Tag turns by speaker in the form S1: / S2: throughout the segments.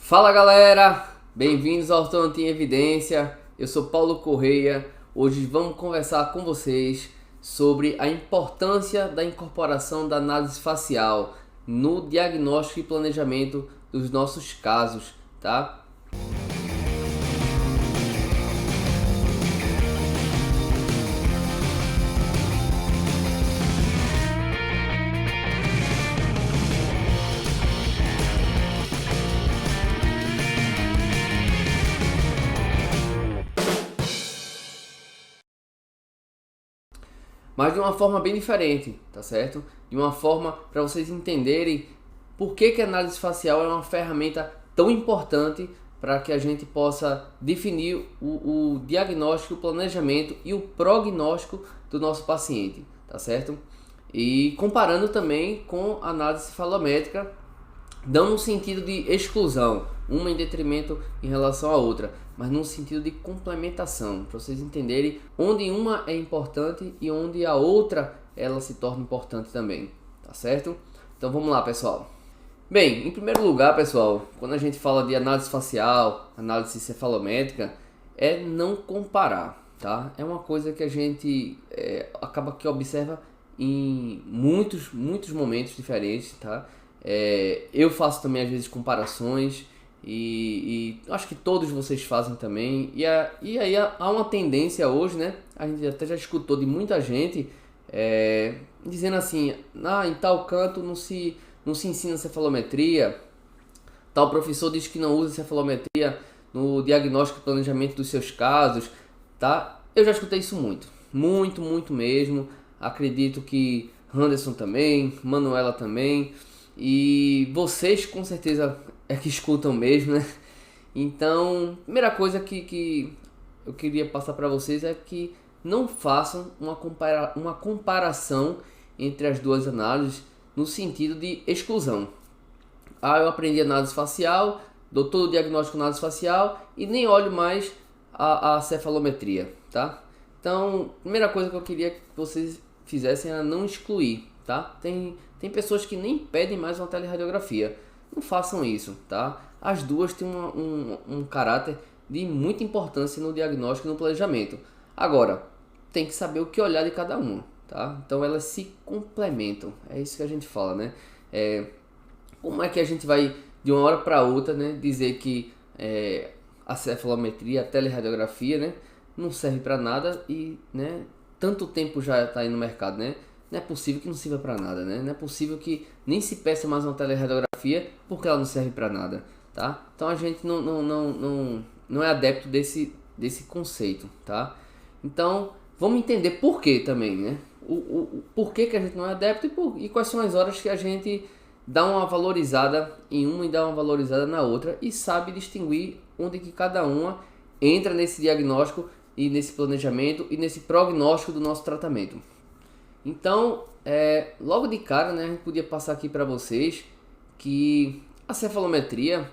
S1: Fala galera, bem-vindos ao Ortodontia em Evidência. Eu sou Paulo Correia. Hoje vamos conversar com vocês sobre a importância da incorporação da análise facial no diagnóstico e planejamento dos nossos casos, tá? Mas de uma forma bem diferente, tá certo? De uma forma para vocês entenderem por que a análise facial é uma ferramenta tão importante para que a gente possa definir o diagnóstico, o planejamento e o prognóstico do nosso paciente, tá certo? E comparando também com a análise cefalométrica, não no sentido de exclusão, uma em detrimento em relação à outra, mas no sentido de complementação, para vocês entenderem onde uma é importante e onde a outra ela se torna importante também, tá certo? Então vamos lá, pessoal. Bem, em primeiro lugar, pessoal, quando a gente fala de análise facial, análise cefalométrica, é não comparar, tá? É uma coisa que a gente acaba que observa em muitos momentos diferentes, tá? Eu faço também às vezes comparações e acho que todos vocês fazem também. E aí há uma tendência hoje, né? A gente até já escutou de muita gente dizendo assim: em tal canto não se ensina cefalometria, tal professor diz que não usa cefalometria no diagnóstico e planejamento dos seus casos, tá? Eu já escutei isso muito mesmo. Acredito que Henderson também, Manuela também. E vocês com certeza é que escutam mesmo, né? Então, primeira coisa que eu queria passar para vocês é que não façam uma comparação entre as duas análises no sentido de exclusão. Eu aprendi análise facial, dou todo o diagnóstico de análise facial e nem olho mais a cefalometria, tá? Então, primeira coisa que eu queria que vocês fizessem era não excluir, tá? Tem pessoas que nem pedem mais uma teleradiografia. Não façam isso, tá? As duas têm um caráter de muita importância no diagnóstico e no planejamento. Agora, tem que saber o que olhar de cada uma, tá? Então elas se complementam. É isso que a gente fala, né? Como é que a gente vai, de uma hora para outra, né, dizer que a cefalometria, a teleradiografia, né, não serve para nada e, né, tanto tempo já está aí no mercado, né? Não é possível que não sirva para nada, né? Não é possível que nem se peça mais uma teleradiografia porque ela não serve para nada, tá? Então a gente não é adepto desse conceito, tá? Então vamos entender por que também, né? O porquê que a gente não é adepto e quais são as horas que a gente dá uma valorizada em uma e dá uma valorizada na outra e sabe distinguir onde que cada uma entra nesse diagnóstico e nesse planejamento e nesse prognóstico do nosso tratamento. Então, logo de cara, né, a gente podia passar aqui para vocês que a cefalometria,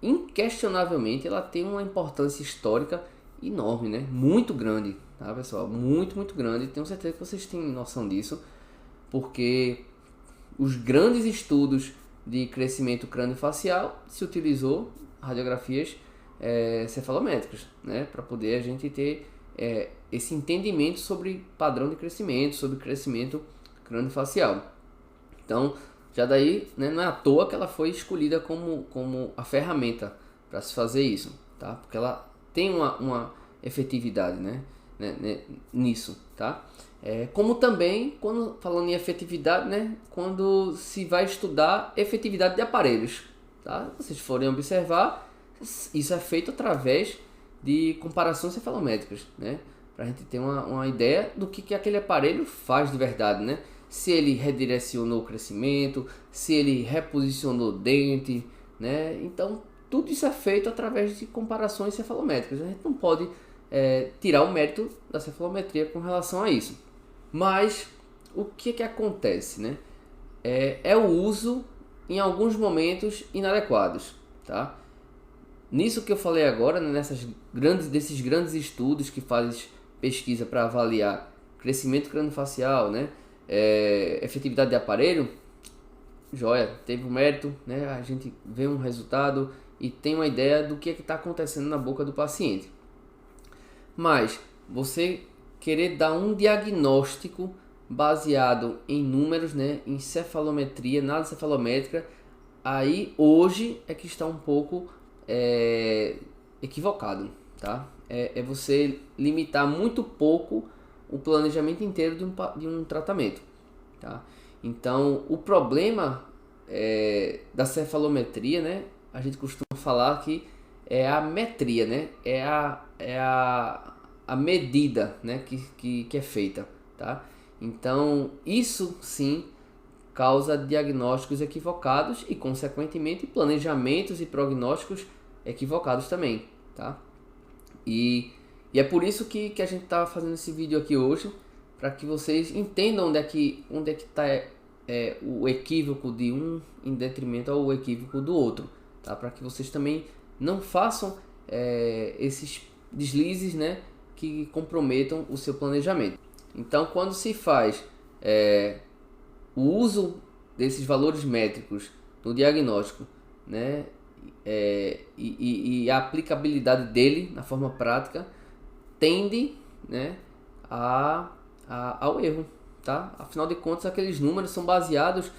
S1: inquestionavelmente, ela tem uma importância histórica enorme, né? Muito grande, tá, pessoal? Muito grande. Tenho certeza que vocês têm noção disso, porque os grandes estudos de crescimento crâniofacial se utilizou radiografias cefalométricas, né, para poder a gente ter esse entendimento sobre padrão de crescimento, sobre crescimento crâniofacial. Então, já daí, né, não é à toa que ela foi escolhida como a ferramenta para se fazer isso, tá? Porque ela tem uma efetividade, né, nisso, tá? Como também, quando falando em efetividade, né, quando se vai estudar efetividade de aparelhos, tá? Se vocês forem observar, isso é feito através de comparações cefalométricas, né? Para a gente ter uma ideia do que aquele aparelho faz de verdade, né? Se ele redirecionou o crescimento, se ele reposicionou o dente, né? Então, tudo isso é feito através de comparações cefalométricas. A gente não pode tirar o mérito da cefalometria com relação a isso. Mas, o que acontece, né? É o uso, em alguns momentos, inadequados, tá? Nisso que eu falei agora, né, desses grandes estudos que fazem pesquisa para avaliar crescimento crâniofacial, né, efetividade de aparelho, joia, teve um mérito, né, a gente vê um resultado e tem uma ideia do que está acontecendo na boca do paciente. Mas você querer dar um diagnóstico baseado em números, né, em cefalometria, análise cefalométrica, aí hoje é que está um pouco equivocado, tá? É você limitar muito pouco o planejamento inteiro de um tratamento, tá? Então, o problema da cefalometria, né, a gente costuma falar que é a metria, né, é a medida, né, que é feita, tá? Então, isso sim causa diagnósticos equivocados e, consequentemente, planejamentos e prognósticos equivocados também, tá? E é por isso que a gente está fazendo esse vídeo aqui hoje, para que vocês entendam onde é que está o equívoco de um em detrimento ao equívoco do outro, tá? Para que vocês também não façam esses deslizes, né, que comprometam o seu planejamento. Então, quando se faz o uso desses valores métricos no diagnóstico, né, e a aplicabilidade dele na forma prática tende, né, ao erro, tá? Afinal de contas, aqueles números são baseados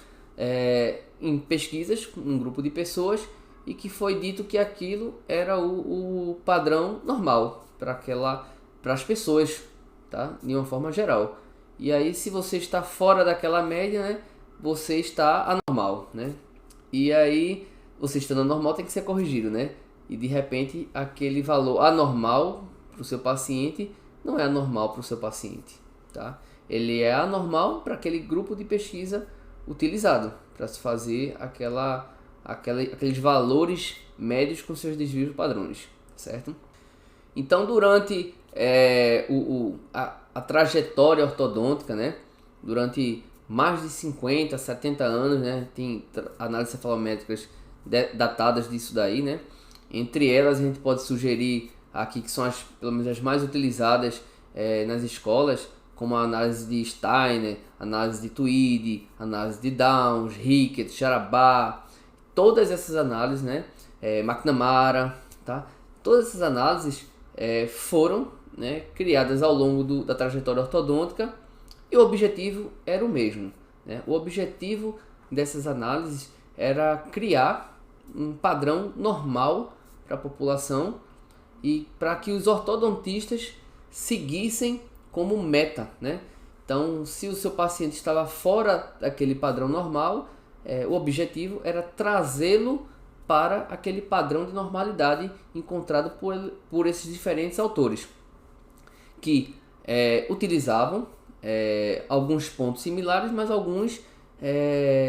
S1: em pesquisas com um grupo de pessoas e que foi dito que aquilo era o padrão normal para as pessoas, tá? De uma forma geral. E aí, se você está fora daquela média, né, você está anormal, né? E aí, você estando anormal tem que ser corrigido, né? E de repente, aquele valor anormal para o seu paciente não é anormal para o seu paciente, tá? Ele é anormal para aquele grupo de pesquisa utilizado para se fazer aqueles valores médios com seus desvios padrões, certo? Então, durante a trajetória ortodôntica, né, durante mais de 50, 70 anos, né, tem análises cefalométricas datadas disso daí, né? Entre elas, a gente pode sugerir aqui que são pelo menos as mais utilizadas nas escolas, como a análise de Steiner, análise de Tweed, análise de Downs, Ricketts, Jarabá, todas essas análises, né, McNamara, tá? Todas essas análises foram, né, criadas ao longo da trajetória ortodôntica e o objetivo era o mesmo, né? O objetivo dessas análises era criar um padrão normal para a população e para que os ortodontistas seguissem como meta, né? Então, se o seu paciente estava fora daquele padrão normal, o objetivo era trazê-lo para aquele padrão de normalidade encontrado por esses diferentes autores, que utilizavam alguns pontos similares, mas alguns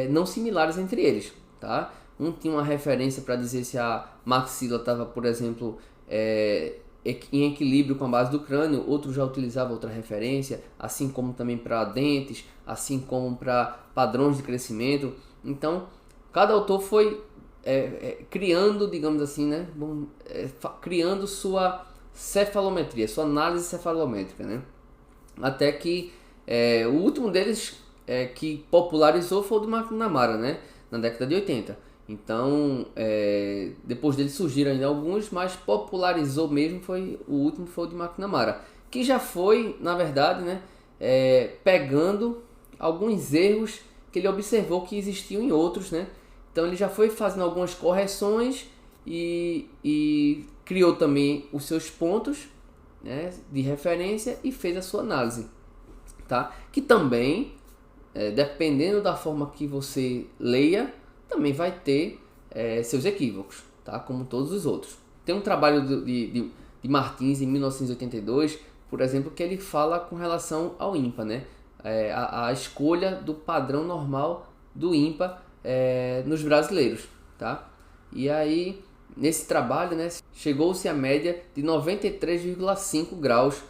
S1: não similares entre eles, tá? Um tinha uma referência para dizer se a maxila estava, por exemplo, em equilíbrio com a base do crânio, outro já utilizava outra referência, assim como também para dentes, assim como para padrões de crescimento. Então, cada autor foi criando, digamos assim, né, criando sua cefalometria, sua análise cefalométrica, né? Até que o último deles que popularizou foi o do McNamara, né, na década de 80. Então, depois dele surgiram ainda alguns, mas popularizou mesmo o último foi o de McNamara, que já foi, na verdade, né, pegando alguns erros que ele observou que existiam em outros, né? Então ele já foi fazendo algumas correções e criou também os seus pontos, né, de referência e fez a sua análise, tá? Que também, dependendo da forma que você leia, também vai ter seus equívocos, tá? Como todos os outros. Tem um trabalho de Martins em 1982, por exemplo, que ele fala com relação ao ímpar, né? A escolha do padrão normal do ímpar nos brasileiros, tá? E aí, nesse trabalho, né, chegou-se à média de 93,5 graus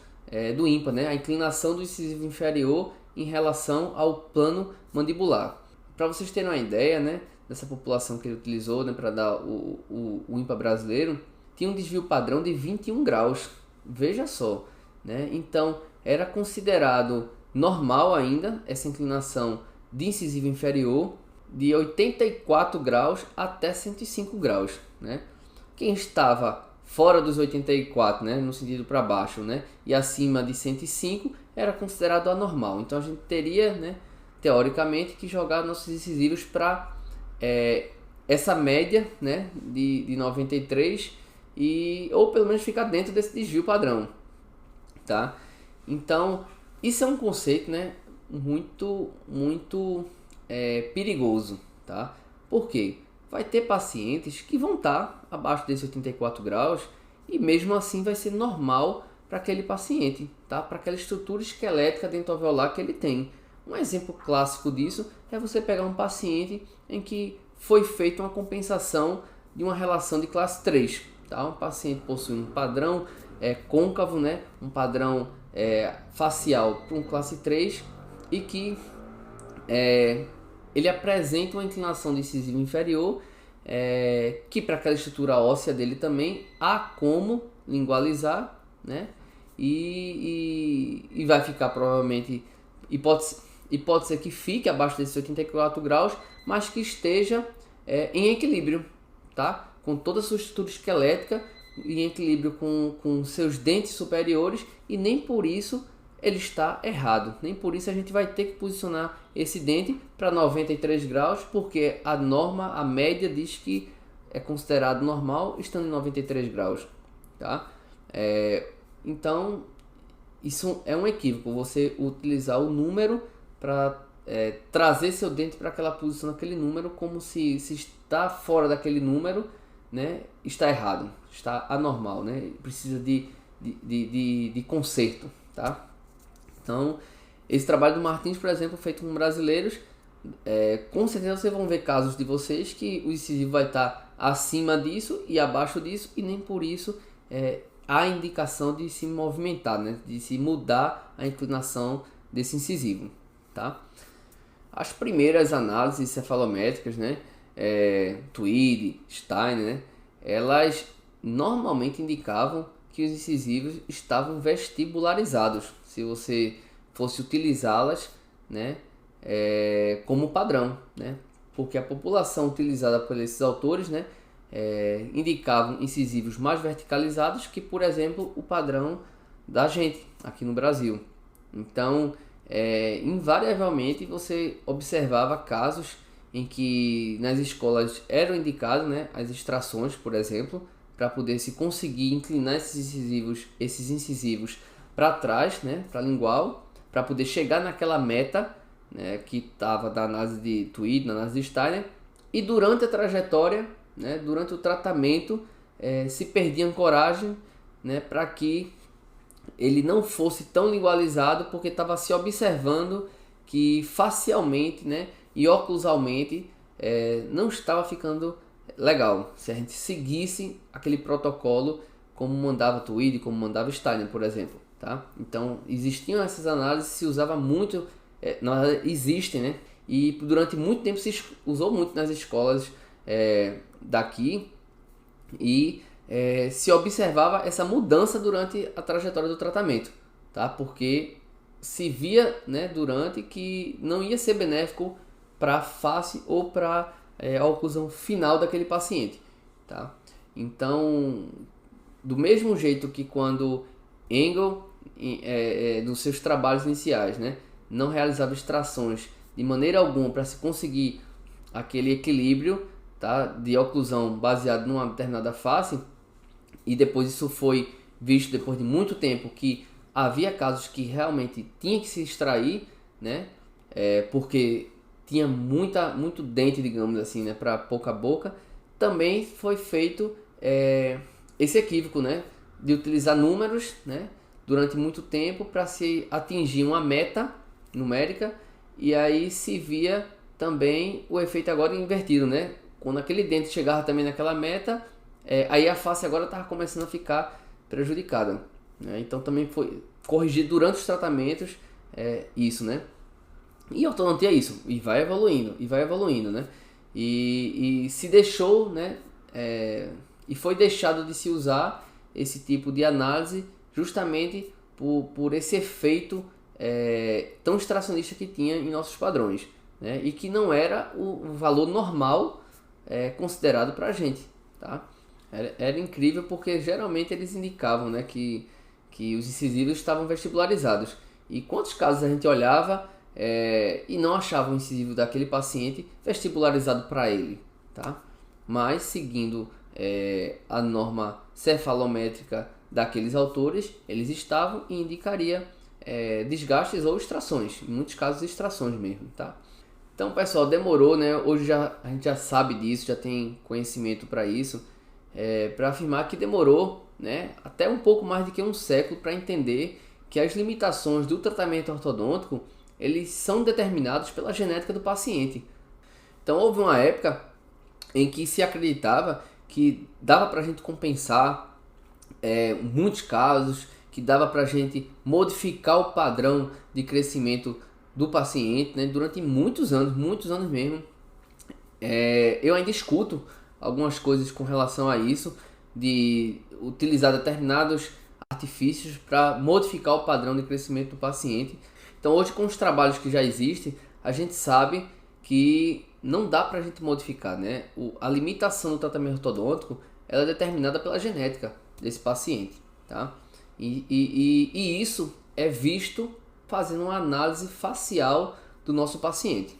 S1: do ímpar, né? A inclinação do incisivo inferior em relação ao plano mandibular. Para vocês terem uma ideia, né, dessa população que ele utilizou, né, para dar o ímpar brasileiro, tinha um desvio padrão de 21 graus. Veja só, né? Então, era considerado normal ainda essa inclinação de incisivo inferior de 84 graus até 105 graus, né? quem estava fora dos 84, né, no sentido para baixo, né, e acima de 105 era considerado anormal. Então a gente teria, né, teoricamente, que jogar nossos incisivos para essa média, né, de 93 ou pelo menos ficar dentro desse desvio padrão, tá? Então isso é um conceito, né, muito perigoso, tá? Por quê? Vai ter pacientes que vão estar abaixo desses 84 graus e mesmo assim vai ser normal para aquele paciente, tá? Para aquela estrutura esquelética dentoalveolar que ele tem. Um exemplo clássico disso é você pegar um paciente em que foi feita uma compensação de uma relação de classe 3, tá? Um paciente possui um padrão côncavo, né? Um padrão facial para um classe 3 e que ele apresenta uma inclinação de incisivo inferior, que para aquela estrutura óssea dele também há como lingualizar, né? E vai ficar provavelmente, e pode ser que fique abaixo desses 84 graus, mas que esteja em equilíbrio, tá? Com toda a sua estrutura esquelética em equilíbrio com seus dentes superiores, e nem por isso ele está errado. Nem por isso a gente vai ter que posicionar esse dente para 93 graus, porque a norma, a média diz que é considerado normal estando em 93 graus, tá? Então, isso é um equívoco, você utilizar o número para trazer seu dente para aquela posição naquele número, como se está fora daquele número, né, está errado, está anormal, né? Precisa de conserto, tá? Então, esse trabalho do Martins, por exemplo, feito com brasileiros, com certeza vocês vão ver casos de vocês que o incisivo vai estar acima disso e abaixo disso, e nem por isso há indicação de se movimentar, né? De se mudar a inclinação desse incisivo, tá? As primeiras análises cefalométricas, né, Tweed, Steiner, né, elas normalmente indicavam que os incisivos estavam vestibularizados, se você fosse utilizá-las, né, como padrão, né, porque a população utilizada por esses autores, né, indicavam incisivos mais verticalizados que, por exemplo, o padrão da gente aqui no Brasil. Então, invariavelmente você observava casos em que nas escolas eram indicados, né, as extrações, por exemplo, para poder se conseguir inclinar esses incisivos para trás, né, para a lingual, para poder chegar naquela meta, né, que estava na análise de Tweed, na análise de Steiner, e durante a trajetória, né, durante o tratamento, se perdia ancoragem, né, para que ele não fosse tão lingualizado, porque estava se observando que facialmente, né, e oclusalmente não estava ficando legal se a gente seguisse aquele protocolo como mandava Tweed, como mandava Steiner, por exemplo, tá? Então existiam essas análises, se usava muito, existem, né? E durante muito tempo se usou muito nas escolas daqui, e se observava essa mudança durante a trajetória do tratamento, tá? Porque se via, né, durante que não ia ser benéfico para a face ou para a oclusão final daquele paciente, tá? Então, do mesmo jeito que quando Engel, nos seus trabalhos iniciais, né, não realizava extrações de maneira alguma para se conseguir aquele equilíbrio, tá, de oclusão baseado numa determinada face, e depois isso foi visto depois de muito tempo que havia casos que realmente tinha que se extrair, né, porque tinha muito dente, digamos assim, né, para pouca boca. Também foi feito esse equívoco, né, de utilizar números, né, durante muito tempo para se atingir uma meta numérica, e aí se via também o efeito agora invertido, né, quando aquele dente chegava também naquela meta, aí a face agora estava começando a ficar prejudicada, né? Então também foi corrigido durante os tratamentos isso, né? E a ortodontia é isso, e vai evoluindo, né? E se deixou, né? E foi deixado de se usar esse tipo de análise justamente por esse efeito tão extracionista que tinha em nossos padrões, né? E que não era o valor normal considerado para a gente, tá? Era incrível porque geralmente eles indicavam, né, que os incisivos estavam vestibularizados. E quantos casos a gente olhava e não achava o incisivo daquele paciente vestibularizado para ele, tá? Mas seguindo a norma cefalométrica daqueles autores, eles estavam e indicaria desgastes ou extrações, em muitos casos extrações mesmo, tá? Então, pessoal, demorou, né? Hoje a gente já sabe disso, já tem conhecimento para isso, para afirmar que demorou, né, até um pouco mais de que um século para entender que as limitações do tratamento ortodôntico eles são determinados pela genética do paciente. Então, houve uma época em que se acreditava que dava para a gente compensar muitos casos, que dava para a gente modificar o padrão de crescimento do paciente, né, durante muitos anos mesmo. Eu ainda escuto algumas coisas com relação a isso, de utilizar determinados artifícios para modificar o padrão de crescimento do paciente. Então hoje, com os trabalhos que já existem, a gente sabe que não dá para a gente modificar, né? A limitação do tratamento ortodôntico ela é determinada pela genética desse paciente, tá? E isso é visto fazendo uma análise facial do nosso paciente.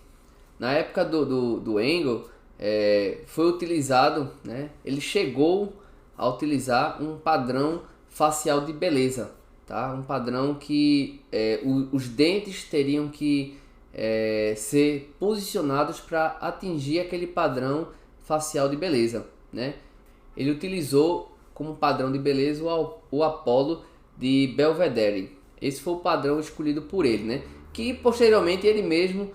S1: Na época do Engel, foi utilizado, né? Ele chegou a utilizar um padrão facial de beleza, tá? Um padrão que os dentes teriam que ser posicionados para atingir aquele padrão facial de beleza, né? Ele utilizou como padrão de beleza o Apollo de Belvedere. Esse foi o padrão escolhido por ele, né? Que posteriormente ele mesmo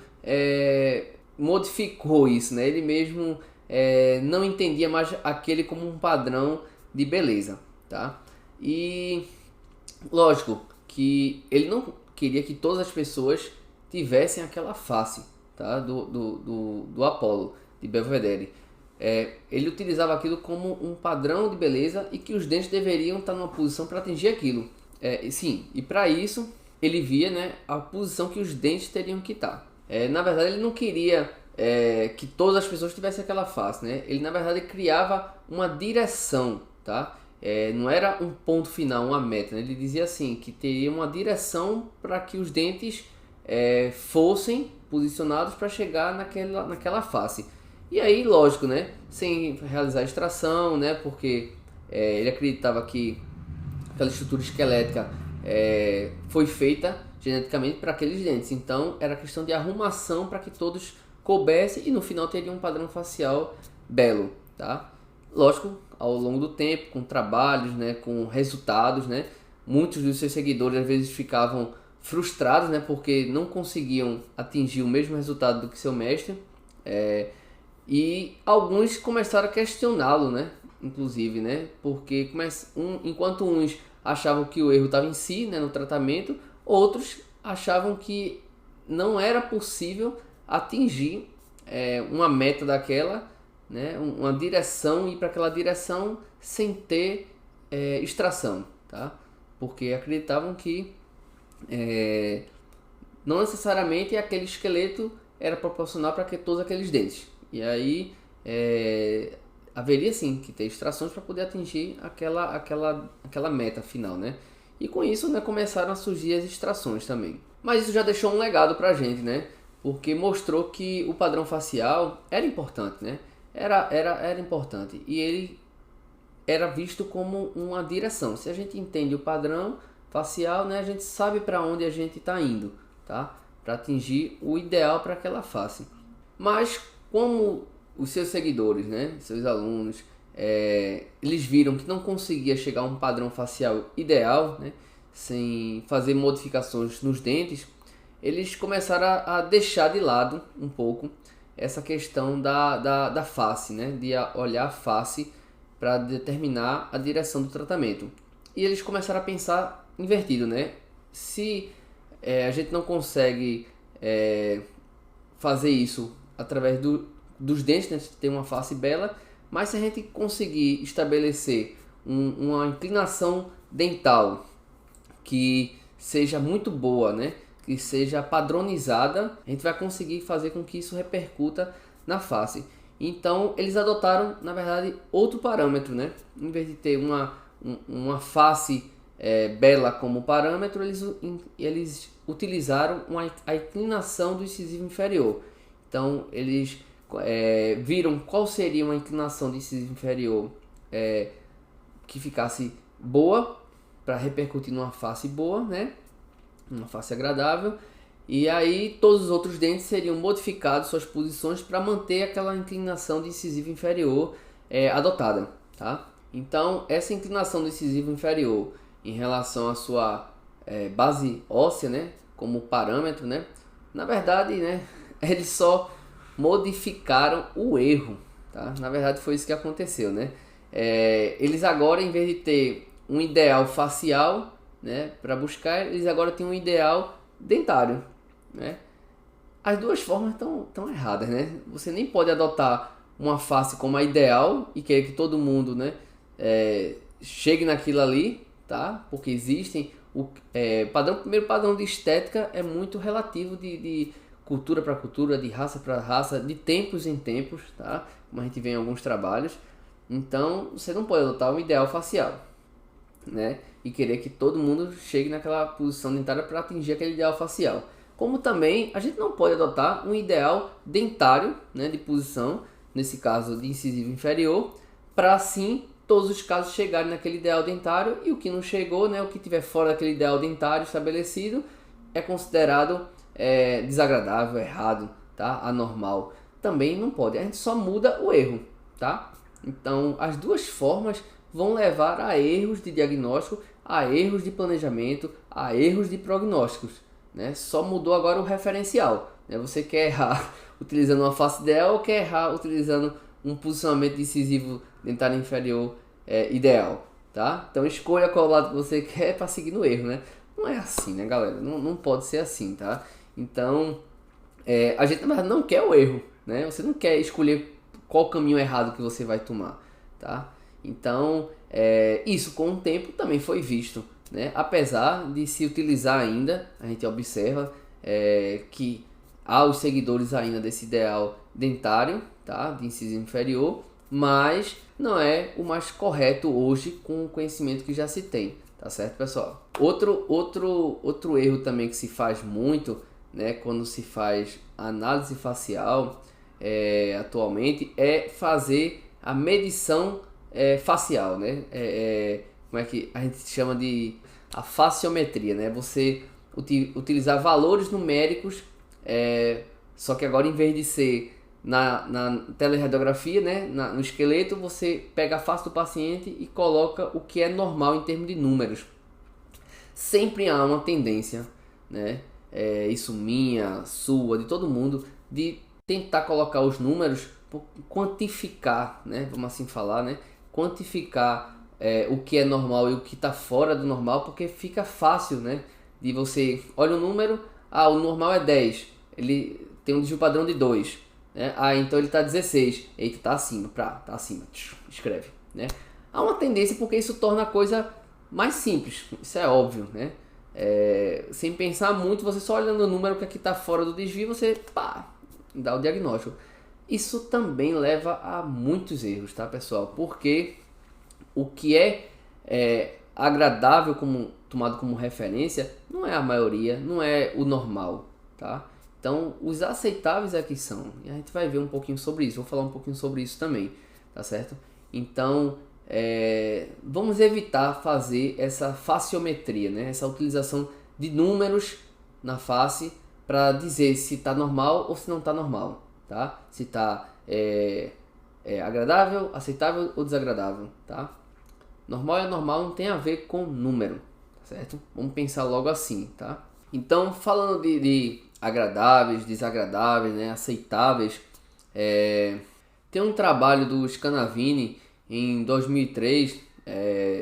S1: modificou isso, né? Ele mesmo não entendia mais aquele como um padrão de beleza, tá? E lógico que ele não queria que todas as pessoas tivessem aquela face, tá? do Apollo de Belvedere. Ele utilizava aquilo como um padrão de beleza e que os dentes deveriam estar numa posição para atingir aquilo. Sim, e para isso ele via, né, a posição que os dentes teriam que estar. Na verdade, ele não queria que todas as pessoas tivessem aquela face, né? Ele, na verdade, criava uma direção, tá? Não era um ponto final, uma meta, né? Ele dizia assim, que teria uma direção para que os dentes fossem posicionados para chegar naquela face. E aí, lógico, né? Sem realizar extração, né? Porque ele acreditava que aquela estrutura esquelética foi feita geneticamente para aqueles dentes. Então, era questão de arrumação para que todos coubessem e no final teria um padrão facial belo, tá? Lógico, ao longo do tempo, com trabalhos, né, com resultados, né, muitos dos seus seguidores às vezes ficavam frustrados, né, porque não conseguiam atingir o mesmo resultado do que seu mestre, e alguns começaram a questioná-lo, né, inclusive, né, porque enquanto uns achavam que o erro estava em si, né, no tratamento, outros achavam que não era possível atingir uma meta daquela, né, uma direção, ir para aquela direção sem ter extração, tá? Porque acreditavam que não necessariamente aquele esqueleto era proporcional para que todos aqueles dentes. E aí haveria sim que ter extrações para poder atingir aquela meta final, né? E com isso, né, começaram a surgir as extrações também. Mas isso já deixou um legado para a gente, né? Porque mostrou que o padrão facial era importante, né? Era importante e ele era visto como uma direção. Se a gente entende o padrão facial, né, a gente sabe para onde a gente está indo, tá? Para atingir o ideal para aquela face. Mas como os seus seguidores, né, seus alunos, eles viram que não conseguia chegar a um padrão facial ideal, né, sem fazer modificações nos dentes, eles começaram a deixar de lado um pouco essa questão da face, né, de olhar a face para determinar a direção do tratamento. E eles começaram a pensar invertido, né? Se a gente não consegue fazer isso através dos dentes, né, ter uma face bela, mas se a gente conseguir estabelecer uma inclinação dental que seja muito boa, né, que seja padronizada, a gente vai conseguir fazer com que isso repercuta na face. Então eles adotaram, na verdade, outro parâmetro, né? Em vez de ter uma face bela como parâmetro, eles utilizaram a inclinação do incisivo inferior. Então eles viram qual seria uma inclinação do incisivo inferior que ficasse boa, para repercutir numa face boa, né? Uma face agradável. E aí todos os outros dentes seriam modificados suas posições para manter aquela inclinação de incisivo inferior adotada, tá? Então essa inclinação do incisivo inferior em relação à sua base óssea, né, como parâmetro, né, na verdade, né, eles só modificaram o erro, tá? Na verdade foi isso que aconteceu, né? Eles agora, em vez de ter um ideal facial, né, para buscar, eles agora têm um ideal dentário, né? As duas formas estão erradas, né? Você nem pode adotar uma face como a ideal e querer que todo mundo, né, chegue naquilo ali, tá? Porque existem primeiro padrão de estética é muito relativo de cultura para cultura, de raça para raça, de tempos em tempos, tá? Como a gente vê em alguns trabalhos. Então você não pode adotar um ideal facial, né? E querer que todo mundo chegue naquela posição dentária para atingir aquele ideal facial. Como também a gente não pode adotar um ideal dentário, né, de posição, nesse caso de incisivo inferior, para assim todos os casos chegarem naquele ideal dentário, e o que não chegou, né, o que tiver fora daquele ideal dentário estabelecido é considerado desagradável, errado, tá? Anormal. Também não pode. A gente só muda o erro, tá? Então as duas formas vão levar a erros de diagnóstico, a erros de planejamento, a erros de prognósticos, né? Só mudou agora o referencial, né? Você quer errar utilizando uma face ideal ou quer errar utilizando um posicionamento incisivo dentário inferior ideal, tá? Então escolha qual lado que você quer para seguir no erro, né? Não é assim, né, galera? Não pode ser assim, tá? Então a gente na verdade não quer o erro, né? Você não quer escolher qual caminho errado que você vai tomar, tá? Então isso com o tempo também foi visto, né? Apesar de se utilizar ainda, a gente observa que há os seguidores ainda desse ideal dentário, tá? De incisivo inferior, mas não é o mais correto hoje com o conhecimento que já se tem, tá certo, pessoal? Outro erro também que se faz muito, né, quando se faz análise facial atualmente é fazer a medição facial, né? Como é que a gente chama de a faciometria, né? Você utilizar valores numéricos, só que agora em vez de ser na teleradiografia, né, no esqueleto, você pega a face do paciente e coloca o que é normal em termos de números. Sempre há uma tendência, né, isso minha, sua, de todo mundo, de tentar colocar os números, quantificar, né, vamos assim falar, né, quantificar o que é normal e o que está fora do normal, porque fica fácil, né, de você, olha o número, o normal é 10, ele tem um desvio padrão de 2, né? Então ele está 16, eita, tá acima, tá acima, escreve, né? Há uma tendência porque isso torna a coisa mais simples, isso é óbvio, né? Sem pensar muito, você só olhando o número que aqui está fora do desvio, você dá o diagnóstico. Isso também leva a muitos erros, tá, pessoal? Porque o que é agradável tomado como referência não é a maioria, não é o normal, tá? Então, os aceitáveis é que são. E a gente vai ver um pouquinho sobre isso. Vou falar um pouquinho sobre isso também, tá certo? Então, vamos evitar fazer essa faciometria, né? Essa utilização de números na face para dizer se está normal ou se não está normal, tá? Se está agradável, aceitável ou desagradável, tá? Normal é normal, não tem a ver com número, certo? Vamos pensar logo assim, tá? Então, falando de agradáveis, desagradáveis, né, aceitáveis, tem um trabalho do Scanavini em 2003,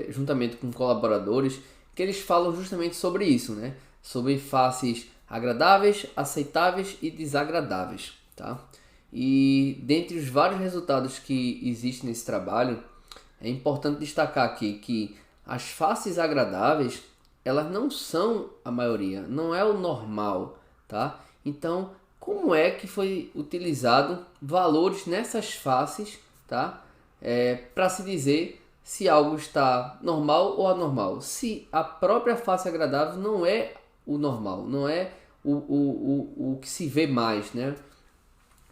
S1: juntamente com colaboradores, que eles falam justamente sobre isso, né? Sobre faces agradáveis, aceitáveis e desagradáveis, tá? E dentre os vários resultados que existem nesse trabalho, é importante destacar aqui que as faces agradáveis, elas não são a maioria, não é o normal, tá? Então, como é que foi utilizado valores nessas faces, tá? Para se dizer se algo está normal ou anormal. Se a própria face agradável não é o normal, não é o que se vê mais, né?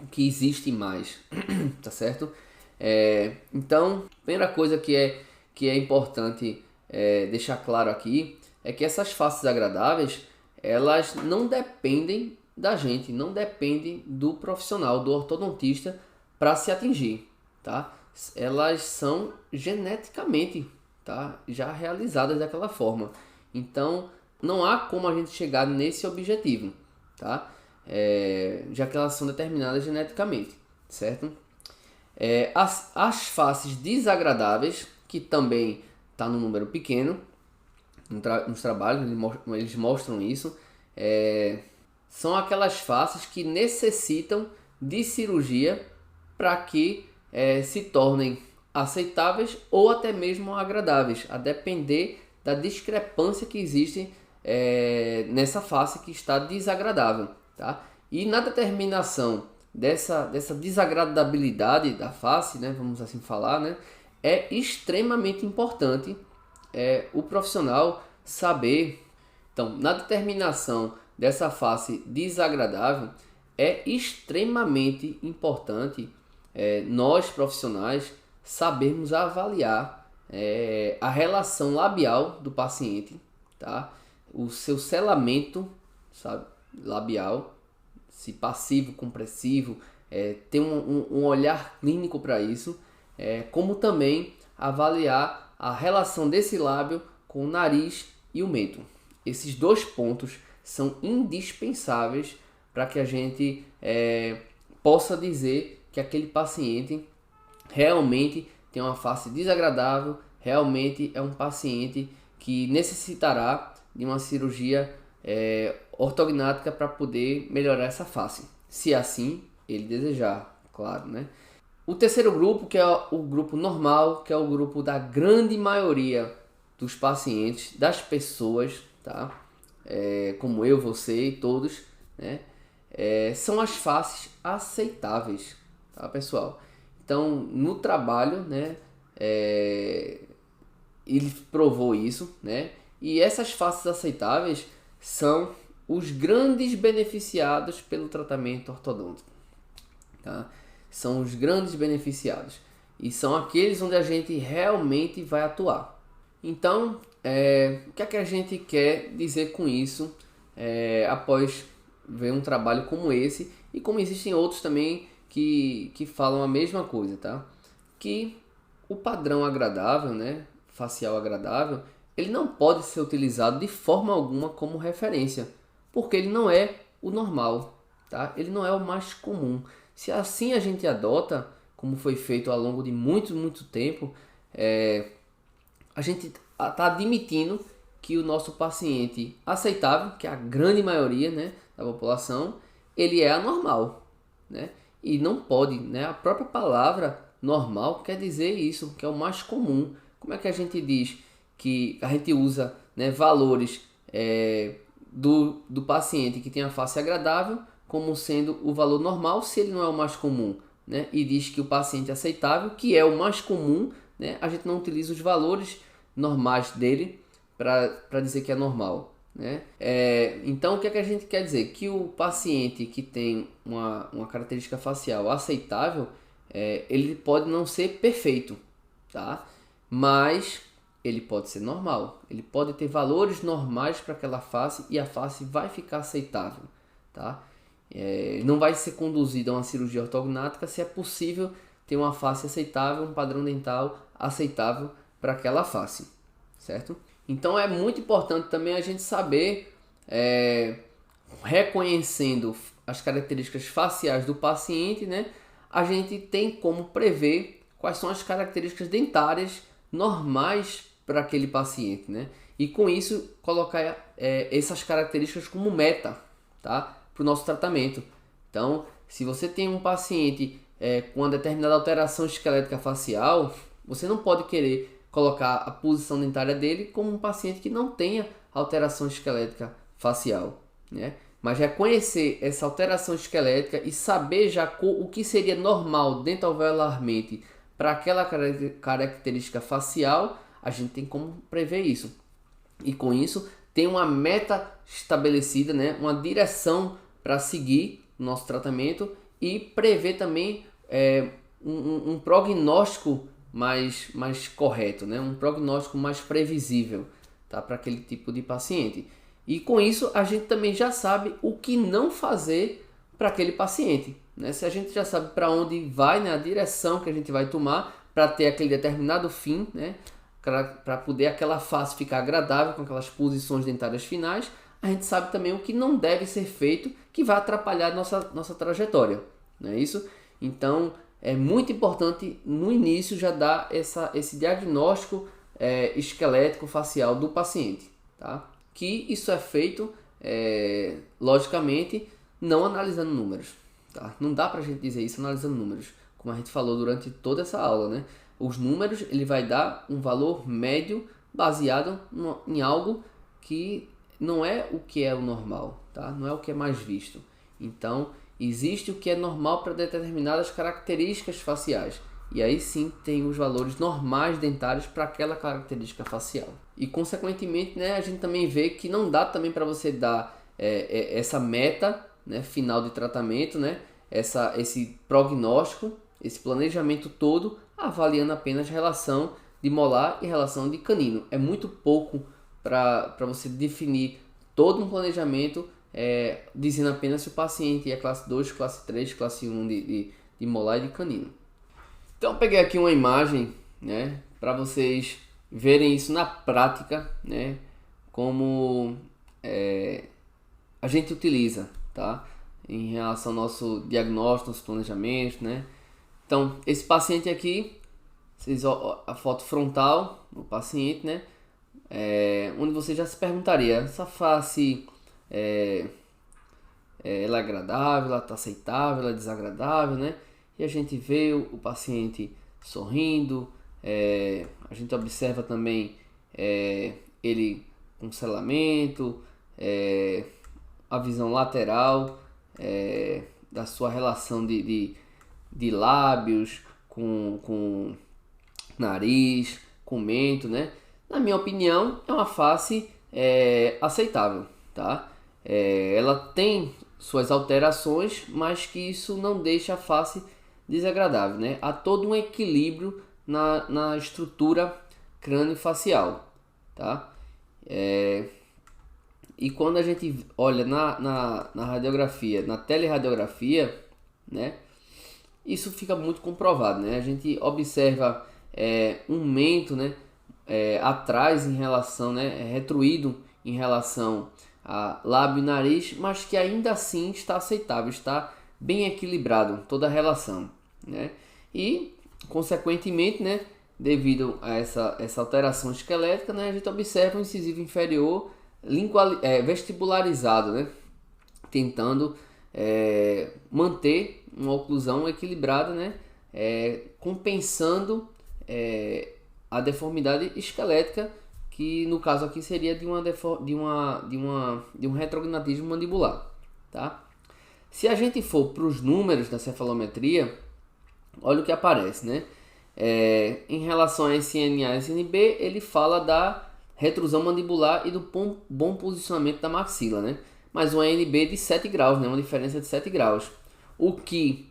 S1: O que existe mais, tá certo? Então, a primeira coisa que é importante deixar claro aqui é que essas faces agradáveis, elas não dependem da gente, não dependem do profissional, do ortodontista para se atingir, tá? Elas são geneticamente, tá? Já realizadas daquela forma. Então, não há como a gente chegar nesse objetivo, tá? Já que elas são determinadas geneticamente, certo? As faces desagradáveis, que também está no número pequeno, nos trabalhos eles mostram isso, são aquelas faces que necessitam de cirurgia para que se tornem aceitáveis ou até mesmo agradáveis, a depender da discrepância que existe nessa face que está desagradável, tá? E na determinação dessa desagradabilidade da face, né, vamos assim falar, né, é extremamente importante o profissional saber. Então, na determinação dessa face desagradável, é extremamente importante nós profissionais sabermos avaliar a relação labial do paciente, tá? O seu selamento, sabe, labial, se passivo, compressivo, ter um olhar clínico para isso, como também avaliar a relação desse lábio com o nariz e o mento. Esses dois pontos são indispensáveis para que a gente possa dizer que aquele paciente realmente tem uma face desagradável, realmente é um paciente que necessitará de uma cirurgia ortognática para poder melhorar essa face, se assim ele desejar, claro, né? O terceiro grupo, que é o grupo normal, que é o grupo da grande maioria dos pacientes, das pessoas, tá? Como eu, você e todos, né? São as faces aceitáveis, tá, pessoal? Então, no trabalho, né, ele provou isso, né? E essas faces aceitáveis são os grandes beneficiados pelo tratamento ortodôntico, tá? São os grandes beneficiados e são aqueles onde a gente realmente vai atuar. Então, o que é que a gente quer dizer com isso após ver um trabalho como esse, e como existem outros também que falam a mesma coisa, tá? Que o padrão agradável, né, facial agradável, ele não pode ser utilizado de forma alguma como referência, porque ele não é o normal, tá? Ele não é o mais comum. Se assim a gente adota, como foi feito ao longo de muito tempo, a gente está admitindo que o nosso paciente aceitável, que é a grande maioria, né, da população, ele é anormal, né? E não pode, né? A própria palavra normal quer dizer isso, que é o mais comum. Como é que a gente diz que a gente usa, né, valores do paciente que tem a face agradável como sendo o valor normal, se ele não é o mais comum, né? E diz que o paciente aceitável, que é o mais comum, né, a gente não utiliza os valores normais dele para dizer que é normal, né? Então, o que é que a gente quer dizer? Que o paciente que tem uma característica facial aceitável, ele pode não ser perfeito, tá? Mas ele pode ser normal, ele pode ter valores normais para aquela face e a face vai ficar aceitável, tá? Não vai ser conduzido a uma cirurgia ortognática se é possível ter uma face aceitável, um padrão dental aceitável para aquela face, certo? Então é muito importante também a gente saber, reconhecendo as características faciais do paciente, né? A gente tem como prever quais são as características dentárias normais para aquele paciente, né? E com isso colocar essas características como meta, tá? Para o nosso tratamento. Então, se você tem um paciente com uma determinada alteração esquelética facial, você não pode querer colocar a posição dentária dele como um paciente que não tenha alteração esquelética facial, né? Mas reconhecer essa alteração esquelética e saber já o que seria normal dentoalveolarmente para aquela característica facial, a gente tem como prever isso. E com isso, tem uma meta estabelecida, né? Uma direção para seguir o nosso tratamento e prever também um prognóstico mais correto, né? Um prognóstico mais previsível, tá? Para aquele tipo de paciente. E com isso a gente também já sabe o que não fazer para aquele paciente, né? Se a gente já sabe para onde vai, né? A direção que a gente vai tomar para ter aquele determinado fim, né? Para poder aquela face ficar agradável com aquelas posições dentárias finais, a gente sabe também o que não deve ser feito, que vai atrapalhar nossa trajetória, não é isso? Então é muito importante no início já dar esse diagnóstico esquelético facial do paciente, tá? Que isso é feito, logicamente, não analisando números, tá? Não dá pra gente dizer isso analisando números, como a gente falou durante toda essa aula, né? Os números, ele vai dar um valor médio baseado em algo que não é o que é o normal, tá? Não é o que é mais visto. Então, existe o que é normal para determinadas características faciais. E aí sim tem os valores normais dentários para aquela característica facial. E consequentemente, né, a gente também vê que não dá também para você dar essa meta, né, final de tratamento, né, esse prognóstico, esse planejamento todo, avaliando apenas relação de molar e relação de canino. É muito pouco para você definir todo um planejamento dizendo apenas se o paciente é classe 2, classe 3, classe 1 de molar e de canino. Então eu peguei aqui uma imagem, né, para vocês verem isso na prática, né, como a gente utiliza, tá, em relação ao nosso diagnóstico, nosso planejamento, né. Então esse paciente aqui, vocês a foto frontal do paciente, né, onde você já se perguntaria, essa face ela é agradável, ela está aceitável, ela é desagradável, né? E a gente vê o paciente sorrindo, a gente observa também ele com selamento, a visão lateral da sua relação de lábios com nariz, com mento, né? Na minha opinião, é uma face aceitável, tá? Ela tem suas alterações, mas que isso não deixa a face desagradável, né? Há todo um equilíbrio na estrutura crânio-facial, tá? E quando a gente olha na radiografia, na teleradiografia, né? Isso fica muito comprovado, né? A gente observa um mento, né? Atrás em relação, né? Retruído em relação a lábio e nariz, mas que ainda assim está aceitável, está bem equilibrado toda a relação, né? E consequentemente, né, devido a essa alteração esquelética, né, a gente observa o incisivo inferior vestibularizado, né, tentando manter uma oclusão equilibrada, né, compensando a deformidade esquelética, que no caso aqui seria de um retrognatismo mandibular, tá? Se a gente for para os números da cefalometria, olha o que aparece, né? Em relação a SNA e SNB, ele fala da retrusão mandibular e do bom posicionamento da maxila, né? Mas um ANB de 7 graus, né? Uma diferença de 7 graus. O que,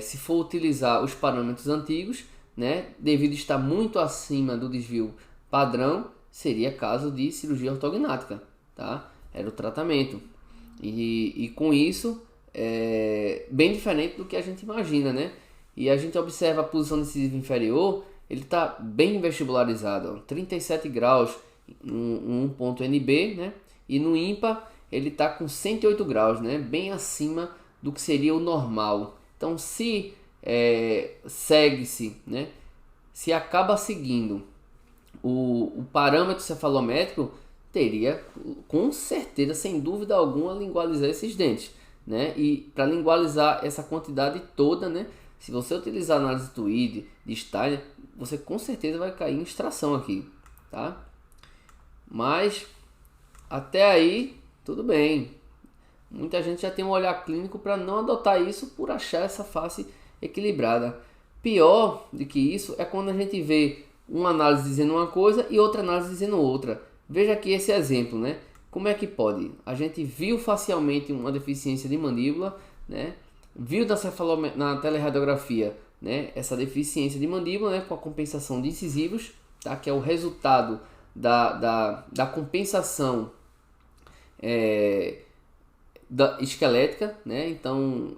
S1: se for utilizar os parâmetros antigos, né? Devido a estar muito acima do desvio padrão, seria caso de cirurgia ortognática, tá? Era o tratamento. E com isso, bem diferente do que a gente imagina, né? E a gente observa a posição do incisivo inferior, ele está bem vestibularizado, ó, 37 graus no ponto NB, né? E no ímpar ele está com 108 graus, né? Bem acima do que seria o normal. Então, se segue-se, né? Se acaba seguindo o parâmetro cefalométrico, teria com certeza, sem dúvida alguma, lingualizar esses dentes, né? E para lingualizar essa quantidade toda, né? Se você utilizar a análise Tweed de Steiner, você com certeza vai cair em extração aqui, tá? Mas até aí tudo bem. Muita gente já tem um olhar clínico para não adotar isso por achar essa face equilibrada. Pior do que isso é quando a gente vê uma análise dizendo uma coisa e outra análise dizendo outra. Veja aqui esse exemplo, né? Como é que pode? A gente viu facialmente uma deficiência de mandíbula, né? Viu na teleradiografia, né? Essa deficiência de mandíbula, né? Com a compensação de incisivos, tá? Que é o resultado da compensação esquelética, né? Então,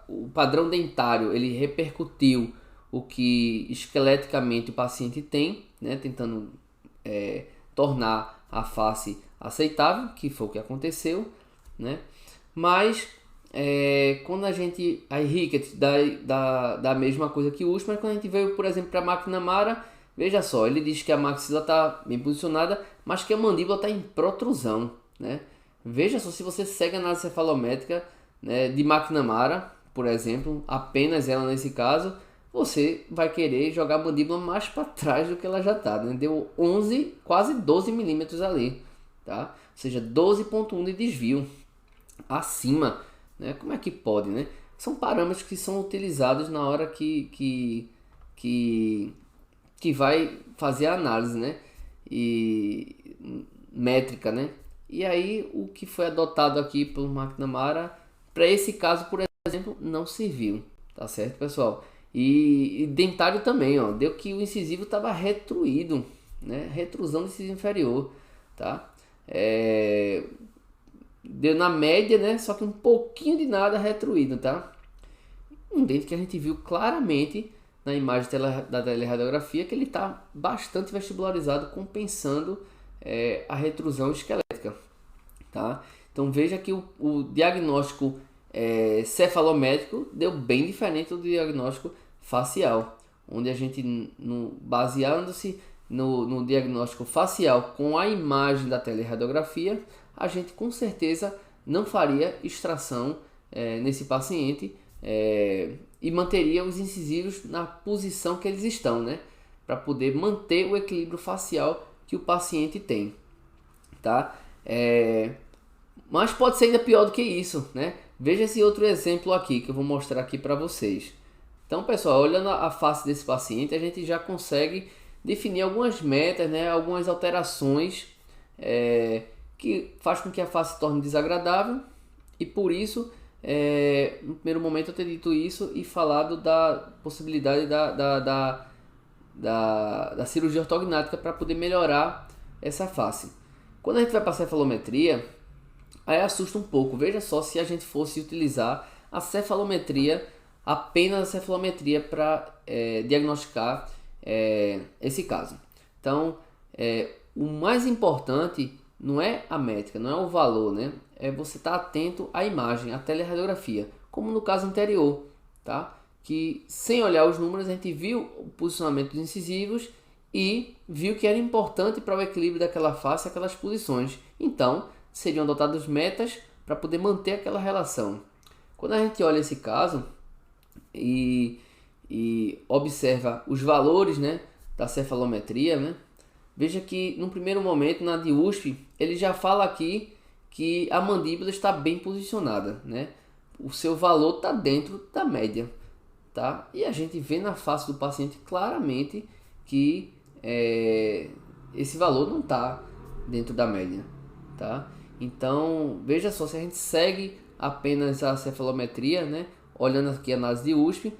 S1: o padrão dentário ele repercutiu o que esqueleticamente o paciente tem, né? Tentando tornar a face aceitável, que foi o que aconteceu, né? Mas quando a gente a Ricketts dá a mesma coisa que o USP, mas quando a gente veio, por exemplo, para a McNamara, veja só, ele diz que a maxila está bem posicionada, mas que a mandíbula está em protrusão, né? Veja só, se você segue a análise cefalométrica, né, de McNamara, por exemplo, apenas ela nesse caso, você vai querer jogar a mandíbula mais para trás do que ela já está, né? Deu 11, quase 12 milímetros ali, tá? Ou seja, 12,1 de desvio acima, né? Como é que pode, né? São parâmetros que são utilizados na hora que vai fazer a análise, né? E métrica, né? E aí o que foi adotado aqui pelo McNamara para esse caso, por exemplo, não serviu, tá certo, pessoal? E dentário também, ó, deu que o incisivo estava retruído, né? Retrusão do incisivo inferior, tá? Deu na média, né? Só que um pouquinho de nada retruído, tá? Um dente que a gente viu claramente na imagem da teleradiografia que ele está bastante vestibularizado, compensando a retrusão esquelética, tá? Então veja que o diagnóstico cefalométrico deu bem diferente do diagnóstico facial, onde a gente, baseando-se no diagnóstico facial com a imagem da teleradiografia, a gente com certeza não faria extração nesse paciente e manteria os incisivos na posição que eles estão, né? Para poder manter o equilíbrio facial que o paciente tem, tá? Mas pode ser ainda pior do que isso, né? Veja esse outro exemplo aqui que eu vou mostrar aqui para vocês. Então, pessoal, olhando a face desse paciente, a gente já consegue definir algumas metas, né? Algumas alterações que faz com que a face se torne desagradável, e por isso, no primeiro momento eu ter dito isso e falado da possibilidade da cirurgia ortognática para poder melhorar essa face. Quando a gente vai para a cefalometria, aí assusta um pouco. Veja só se a gente fosse utilizar a cefalometria, apenas a cefalometria para diagnosticar esse caso. Então, o mais importante não é a métrica, não é o valor, né? É você estar atento à imagem, à teleradiografia, como no caso anterior, tá? Que sem olhar os números a gente viu o posicionamento dos incisivos e viu que era importante para o equilíbrio daquela face aquelas posições. Então, seriam adotadas metas para poder manter aquela relação. Quando a gente olha esse caso e observa os valores, né, da cefalometria, né, veja que no primeiro momento, na de USP, ele já fala aqui que a mandíbula está bem posicionada, né? O seu valor está dentro da média, tá? E a gente vê na face do paciente claramente que esse valor não está dentro da média, tá? Então, veja só, se a gente segue apenas a cefalometria, né? Olhando aqui a análise de USP,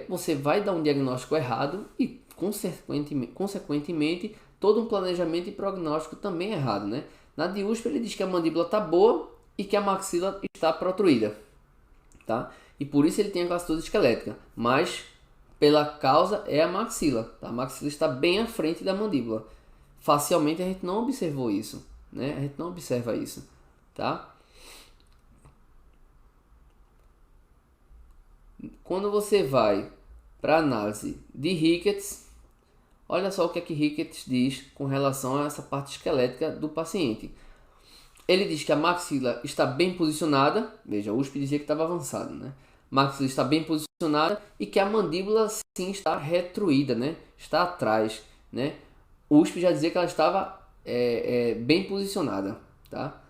S1: você vai dar um diagnóstico errado e, consequentemente, todo um planejamento e prognóstico também errado, né? Na de USP ele diz que a mandíbula está boa e que a maxila está protruída, tá? E por isso ele tem a classicose esquelética, mas pela causa é a maxila, tá? A maxila está bem à frente da mandíbula. Facialmente a gente não observou isso, né? A gente não observa isso, tá? Quando você vai para a análise de Ricketts, olha só o que Ricketts diz com relação a essa parte esquelética do paciente. Ele diz que a maxila está bem posicionada, veja, o USP dizia que estava avançado, né? Maxila está bem posicionada e que a mandíbula sim está retruída, né? Está atrás, né? O USP já dizia que ela estava bem posicionada, tá?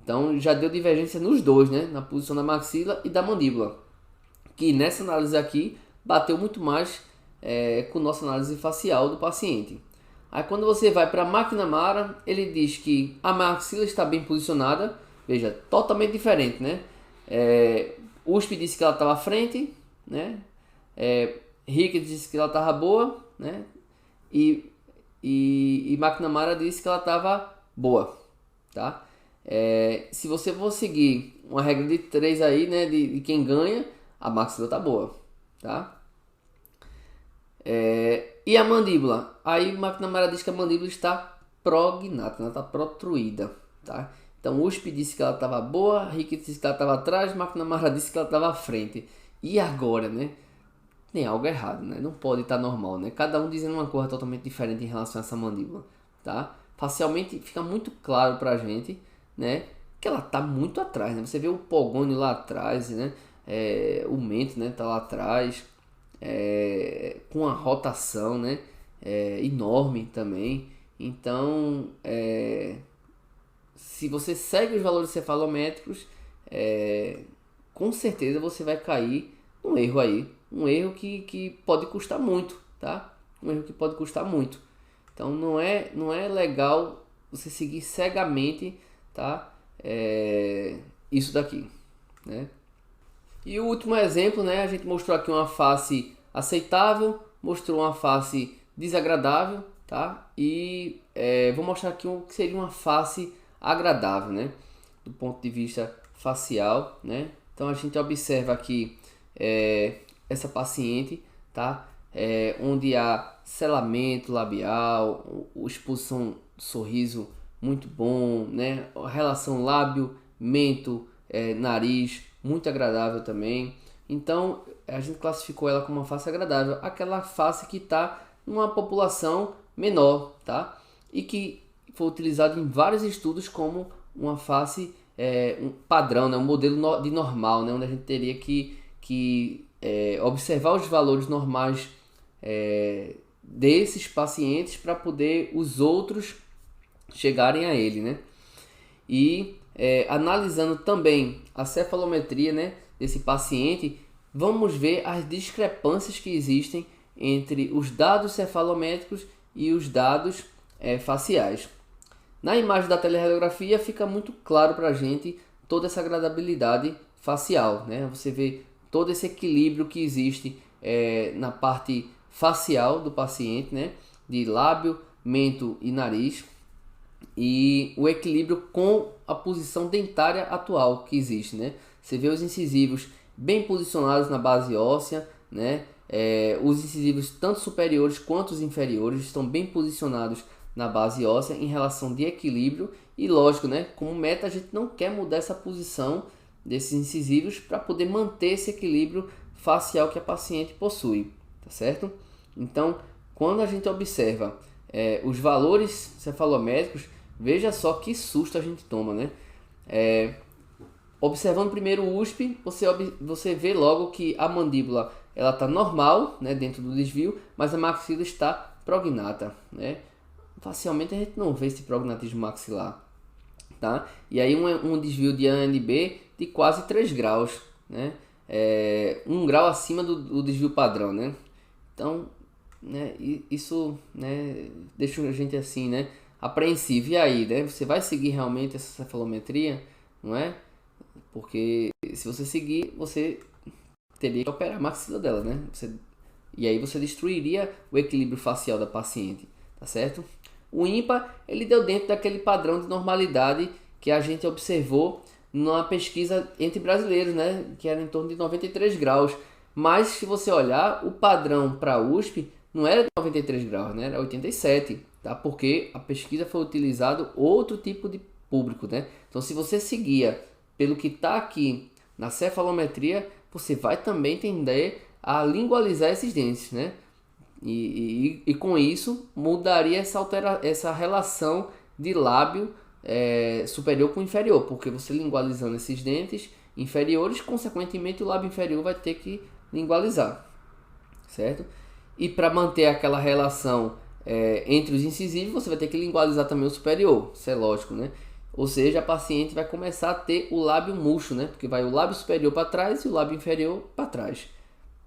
S1: Então já deu divergência nos dois, né? Na posição da maxila e da mandíbula. Que nessa análise aqui bateu muito mais com nossa análise facial do paciente. Aí quando você vai para a McNamara, ele diz que a maxila está bem posicionada. Veja, totalmente diferente, né? USP disse que ela estava à frente, né? Ricketts disse que ela estava boa, né? E McNamara disse que ela estava boa, tá? Se você for seguir uma regra de 3 aí, né? De quem ganha, a maxila tá boa, tá? E a mandíbula? Aí McNamara diz que a mandíbula está prognata, ela está protruída, tá? Então USP disse que ela estava boa, Ricketts disse que ela estava atrás, McNamara disse que ela estava à frente. E agora, né? Tem algo errado, né? Não pode estar normal, né? Cada um dizendo uma coisa totalmente diferente em relação a essa mandíbula, tá? Facialmente fica muito claro pra gente, né? Que ela tá muito atrás, né? Você vê o pogônio lá atrás, né? O mento, né? Tá lá atrás, com a rotação, né? Enorme também. Então, se você segue os valores cefalométricos, com certeza você vai cair num erro aí. Um erro que pode custar muito, tá? Um erro que pode custar muito. Então não é legal você seguir cegamente, tá? Isso daqui, né? E o último exemplo, né? A gente mostrou aqui uma face aceitável, mostrou uma face desagradável, tá? E vou mostrar aqui o que seria uma face agradável, né? Do ponto de vista facial, né? Então a gente observa aqui essa paciente, tá? Onde há selamento labial, exposição do sorriso muito bom, né? A relação lábio, mento, nariz, muito agradável também. Então a gente classificou ela como uma face agradável, aquela face que está numa população menor, tá? E que foi utilizado em vários estudos como uma face um padrão, né? Um modelo de normal, né? Onde a gente teria que observar os valores normais desses pacientes para poder os outros chegarem a ele, né? E analisando também a cefalometria, né, desse paciente, vamos ver as discrepâncias que existem entre os dados cefalométricos e os dados faciais. Na imagem da teleradiografia fica muito claro para a gente toda essa agradabilidade facial, né? Você vê todo esse equilíbrio que existe na parte facial do paciente, né? De lábio, mento e nariz, e o equilíbrio com a posição dentária atual que existe, né? Você vê os incisivos bem posicionados na base óssea, né? Os incisivos tanto superiores quanto os inferiores estão bem posicionados na base óssea em relação de equilíbrio, e lógico, né? Como meta a gente não quer mudar essa posição desses incisivos para poder manter esse equilíbrio facial que a paciente possui, tá certo? Então, quando a gente observa os valores cefalométricos, veja só que susto a gente toma, né? Observando primeiro o USP, você vê logo que a mandíbula ela está normal, né, dentro do desvio, mas a maxila está prognata, né? Facialmente a gente não vê esse prognatismo maxilar, tá? E aí um desvio de ANB de quase 3 graus, né? 1 grau acima do desvio padrão, né? Então, né, isso, né, deixa a gente assim, né, apreensivo. E aí, né, você vai seguir realmente essa cefalometria, não é? Porque se você seguir, você teria que operar a maxila dela, né? E aí você destruiria o equilíbrio facial da paciente, tá certo? O ímpar, ele deu dentro daquele padrão de normalidade que a gente observou numa pesquisa entre brasileiros, né? Que era em torno de 93 graus. Mas se você olhar, o padrão para a USP não era de 93 graus, né? Era 87, tá? Porque a pesquisa foi utilizado outro tipo de público, né? Então se você seguia pelo que está aqui na cefalometria, você vai também tender a lingualizar esses dentes, né? E com isso mudaria essa relação de lábio superior com inferior, porque você lingualizando esses dentes inferiores, consequentemente o lábio inferior vai ter que lingualizar, certo? E para manter aquela relação entre os incisivos, você vai ter que lingualizar também o superior, isso é lógico, né? Ou seja, a paciente vai começar a ter o lábio murcho, né? Porque vai o lábio superior para trás e o lábio inferior para trás,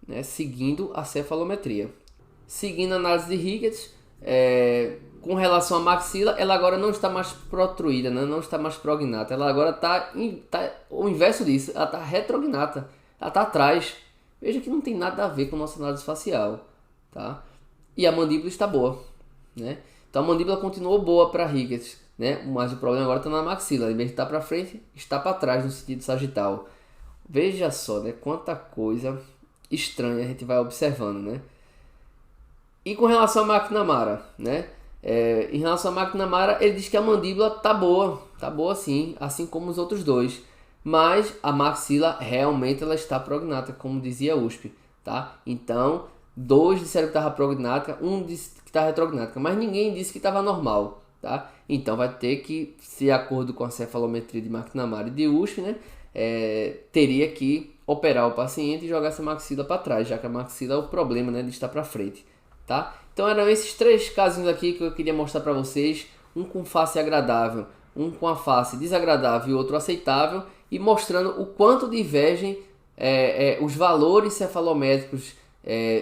S1: né? Seguindo a cefalometria. Seguindo a análise de Ricketts, com relação à maxila, ela agora não está mais protruída, né? Não está mais prognata. Ela agora está o inverso disso, ela está retrognata, ela está atrás. Veja que não tem nada a ver com a nossa análise facial, tá? E a mandíbula está boa, né? Então a mandíbula continuou boa para Ricketts, né? Mas o problema agora está na maxila. Em vez de estar para frente, está para trás no sentido sagital. Veja só, né? Quanta coisa estranha a gente vai observando, né? E com relação a McNamara, né? Em relação a McNamara, ele diz que a mandíbula tá boa sim, assim como os outros dois. Mas a maxila realmente ela está prognata, como dizia a USP, tá? Então, 2 disseram que estava prognática, 1 disse que estava retrognática, mas ninguém disse que estava normal, tá? Então vai ter que, de acordo com a cefalometria de McNamara e de USP, né? Teria que operar o paciente e jogar essa maxila para trás, já que a maxila é o problema, né, de estar para frente, tá? Então eram esses 3 casos aqui que eu queria mostrar para vocês, um com face agradável, um com a face desagradável e outro aceitável, e mostrando o quanto divergem os valores cefalométricos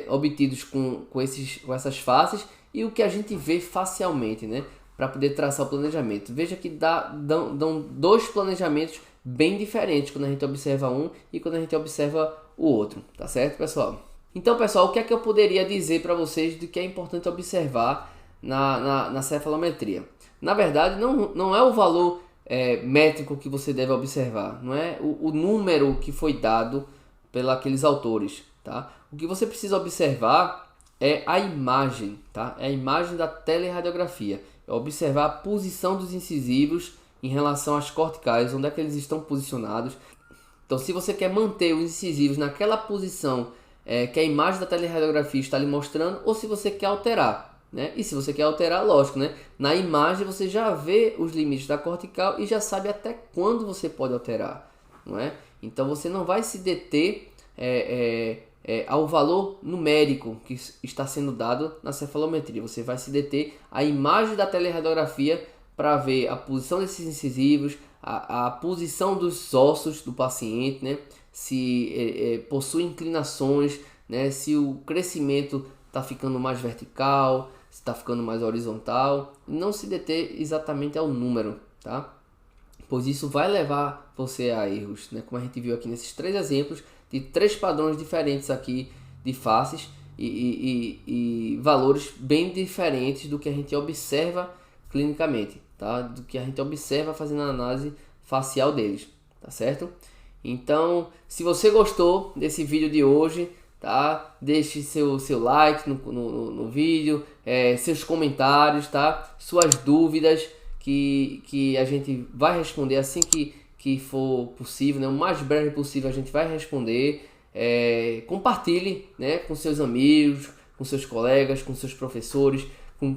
S1: obtidos com essas faces e o que a gente vê facialmente, né, para poder traçar o planejamento. Veja que dão 2 planejamentos bem diferentes quando a gente observa um e quando a gente observa o outro, tá certo, pessoal? Então, pessoal, o que é que eu poderia dizer para vocês do que é importante observar na cefalometria? Na verdade, não é o valor métrico que você deve observar, não é o número que foi dado pelos autores, tá? O que você precisa observar é a imagem, tá? É a imagem da teleradiografia. É observar a posição dos incisivos em relação às corticais, onde é que eles estão posicionados. Então, se você quer manter os incisivos naquela posição que a imagem da teleradiografia está lhe mostrando, ou se você quer alterar, né? E se você quer alterar, lógico, né? Na imagem você já vê os limites da cortical e já sabe até quando você pode alterar, não é? Então você não vai se deter ao valor numérico que está sendo dado na cefalometria. Você vai se deter à imagem da teleradiografia para ver a posição desses incisivos, a posição dos ossos do paciente, né? Se possui inclinações, né? Se o crescimento está ficando mais vertical, se está ficando mais horizontal. Não se deter exatamente ao número, tá? Pois isso vai levar você a erros, né? Como a gente viu aqui nesses 3 exemplos, de 3 padrões diferentes aqui de faces e valores bem diferentes do que a gente observa clinicamente, tá? Do que a gente observa fazendo a análise facial deles, tá certo? Então, se você gostou desse vídeo de hoje, tá? Deixe seu like no vídeo, seus comentários, tá? Suas dúvidas que a gente vai responder assim que for possível, né? O mais breve possível a gente vai responder. Compartilhe, né, com seus amigos, com seus colegas, com seus professores, com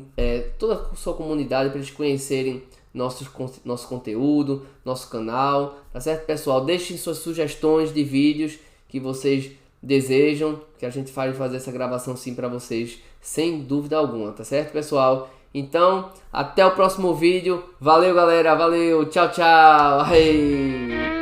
S1: toda a sua comunidade para eles conhecerem nosso conteúdo, nosso canal, tá certo, pessoal? Deixem suas sugestões de vídeos que vocês desejam, que a gente vai fazer essa gravação sim para vocês, sem dúvida alguma, tá certo, pessoal? Então, até o próximo vídeo. Valeu, galera. Valeu. Tchau, tchau. Hey.